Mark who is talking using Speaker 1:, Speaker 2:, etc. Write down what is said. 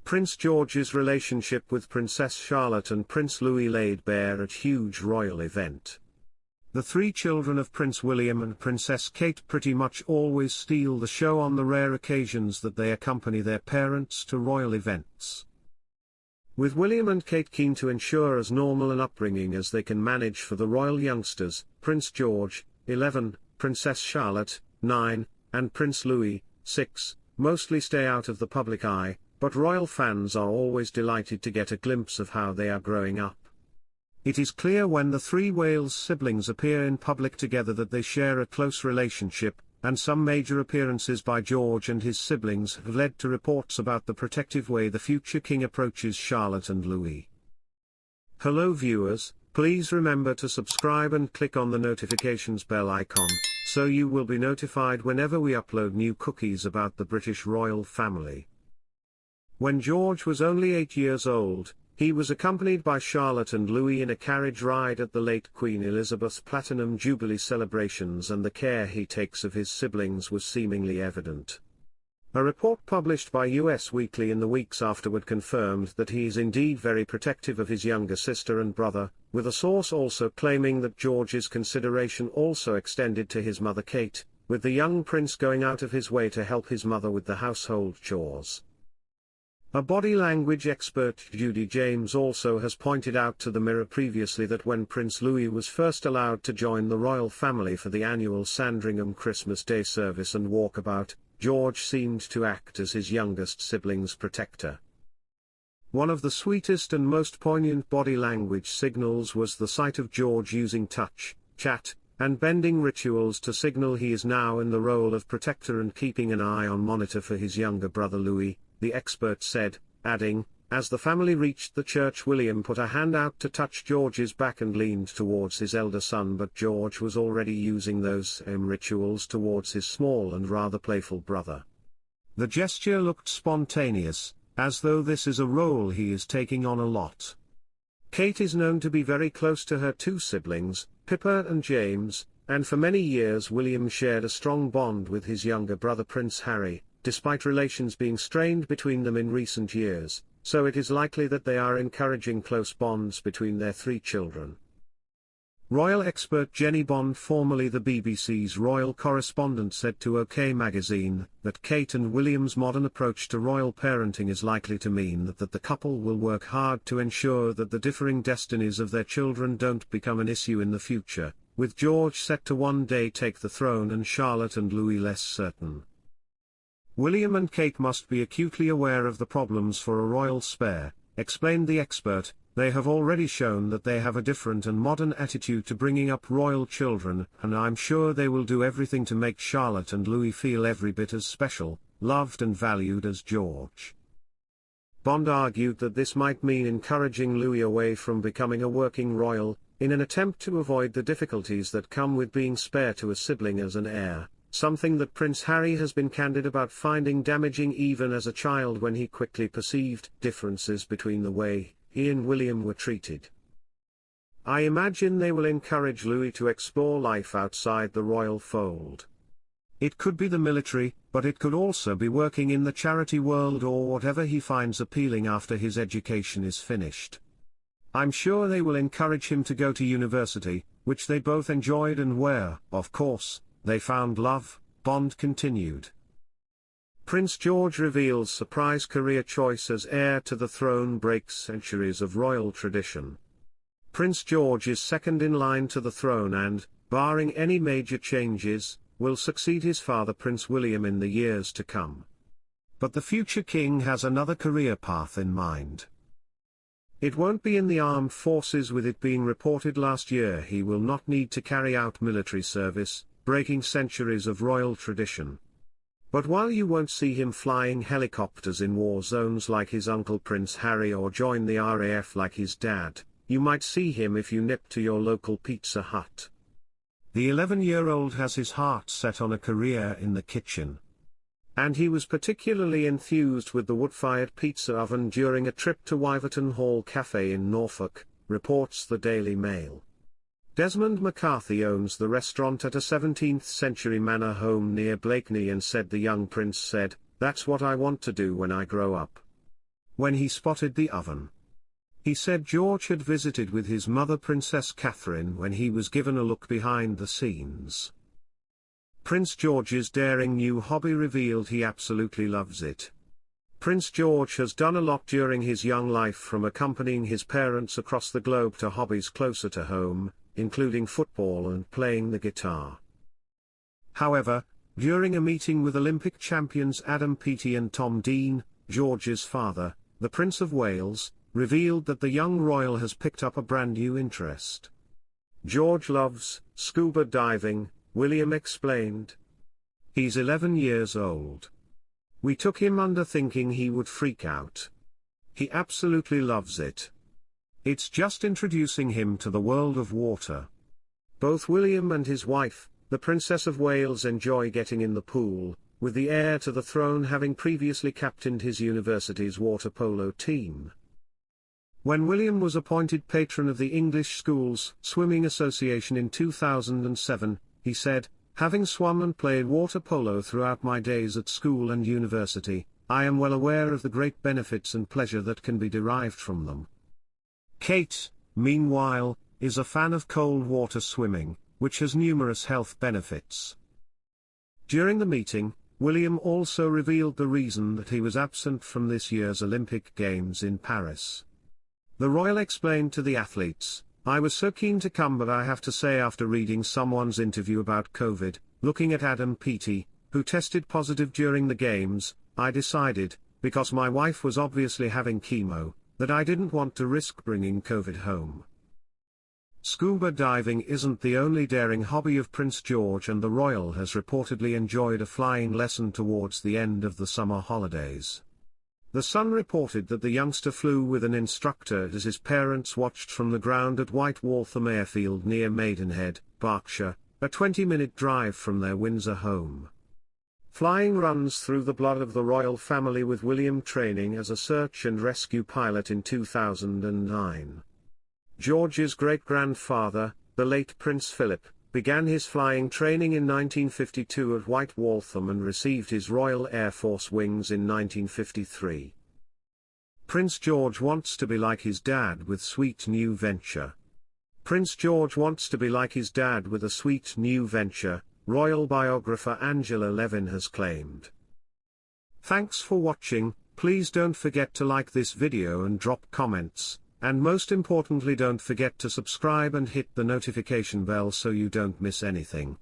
Speaker 1: Prince George's relationship with Princess Charlotte and Prince Louis laid bare at huge royal event. The three children of Prince William and Princess Kate pretty much always steal the show on the rare occasions that they accompany their parents to royal events. With William and Kate keen to ensure as normal an upbringing as they can manage for the royal youngsters, Prince George, 11, Princess Charlotte, 9, and Prince Louis, 6, mostly stay out of the public eye, but royal fans are always delighted to get a glimpse of how they are growing up. It is clear when the three Wales siblings appear in public together that they share a close relationship, and some major appearances by George and his siblings have led to reports about the protective way the future king approaches Charlotte and Louis. Hello viewers, please remember to subscribe and click on the notifications bell icon, so you will be notified whenever we upload new cookies about the British royal family. When George was only 8 years old, he was accompanied by Charlotte and Louis in a carriage ride at the late Queen Elizabeth's Platinum Jubilee celebrations, and the care he takes of his siblings was seemingly evident. A report published by US Weekly in the weeks afterward confirmed that he is indeed very protective of his younger sister and brother, with a source also claiming that George's consideration also extended to his mother Kate, with the young prince going out of his way to help his mother with the household chores. A body language expert, Judy James, also has pointed out to the Mirror previously that when Prince Louis was first allowed to join the royal family for the annual Sandringham Christmas Day service and walkabout, George seemed to act as his youngest sibling's protector. One of the sweetest and most poignant body language signals was the sight of George using touch, chat, and bending rituals to signal he is now in the role of protector and keeping an eye on monitor for his younger brother Louis, the expert said, adding, as the family reached the church, William put a hand out to touch George's back and leaned towards his elder son, but George was already using those same rituals towards his small and rather playful brother. The gesture looked spontaneous, as though this is a role he is taking on a lot. Kate is known to be very close to her two siblings, Pippa and James, and for many years William shared a strong bond with his younger brother Prince Harry, despite relations being strained between them in recent years, so it is likely that they are encouraging close bonds between their three children. Royal expert Jenny Bond, formerly the BBC's royal correspondent, said to OK magazine that Kate and William's modern approach to royal parenting is likely to mean that the couple will work hard to ensure that the differing destinies of their children don't become an issue in the future, with George set to one day take the throne and Charlotte and Louis less certain. William and Kate must be acutely aware of the problems for a royal spare, explained the expert. They have already shown that they have a different and modern attitude to bringing up royal children, and I'm sure they will do everything to make Charlotte and Louis feel every bit as special, loved and valued as George. Bond argued that this might mean encouraging Louis away from becoming a working royal, in an attempt to avoid the difficulties that come with being spare to a sibling as an heir. Something that Prince Harry has been candid about finding damaging even as a child, when he quickly perceived differences between the way he and William were treated. I imagine they will encourage Louis to explore life outside the royal fold. It could be the military, but it could also be working in the charity world or whatever he finds appealing after his education is finished. I'm sure they will encourage him to go to university, which they both enjoyed and where, of course, they found love, Bond continued. Prince George reveals surprise career choice as heir to the throne breaks centuries of royal tradition. Prince George is second in line to the throne and, barring any major changes, will succeed his father Prince William in the years to come. But the future king has another career path in mind. It won't be in the armed forces, with it being reported last year he will not need to carry out military service, breaking centuries of royal tradition. But while you won't see him flying helicopters in war zones like his uncle Prince Harry or join the RAF like his dad, you might see him if you nip to your local Pizza Hut. The 11-year-old has his heart set on a career in the kitchen. And he was particularly enthused with the wood-fired pizza oven during a trip to Wyverton Hall Cafe in Norfolk, reports the Daily Mail. Desmond McCarthy owns the restaurant at a 17th-century manor home near Blakeney and said the young prince said, "That's what I want to do when I grow up." when he spotted the oven. He said George had visited with his mother Princess Catherine when he was given a look behind the scenes. Prince George's daring new hobby revealed he absolutely loves it. Prince George has done a lot during his young life, from accompanying his parents across the globe to hobbies closer to home, including football and playing the guitar. However, during a meeting with Olympic champions Adam Peaty and Tom Dean, George's father, the Prince of Wales, revealed that the young royal has picked up a brand new interest. George loves scuba diving, William explained. He's 11 years old. We took him under thinking he would freak out. He absolutely loves it. It's just introducing him to the world of water. Both William and his wife, the Princess of Wales, enjoy getting in the pool, with the heir to the throne having previously captained his university's water polo team. When William was appointed patron of the English Schools Swimming Association in 2007, he said, "Having swum and played water polo throughout my days at school and university, I am well aware of the great benefits and pleasure that can be derived from them." Kate, meanwhile, is a fan of cold water swimming, which has numerous health benefits. During the meeting, William also revealed the reason that he was absent from this year's Olympic Games in Paris. The royal explained to the athletes, "I was so keen to come, but I have to say, after reading someone's interview about COVID, looking at Adam Peaty, who tested positive during the games, I decided, because my wife was obviously having chemo, that I didn't want to risk bringing COVID home." Scuba diving isn't the only daring hobby of Prince George, and the royal has reportedly enjoyed a flying lesson towards the end of the summer holidays. The Sun reported that the youngster flew with an instructor as his parents watched from the ground at White Waltham Airfield near Maidenhead, Berkshire, a 20-minute drive from their Windsor home. Flying runs through the blood of the royal family, with William training as a search and rescue pilot in 2009. George's great-grandfather, the late Prince Philip, began his flying training in 1952 at White Waltham and received his Royal Air Force wings in 1953. Prince George wants to be like his dad with sweet new venture. Prince George wants to be like his dad with a sweet new venture, royal biographer Angela Levin has claimed. Thanks for watching. Please don't forget to like this video and drop comments, and most importantly, don't forget to subscribe and hit the notification bell so you don't miss anything.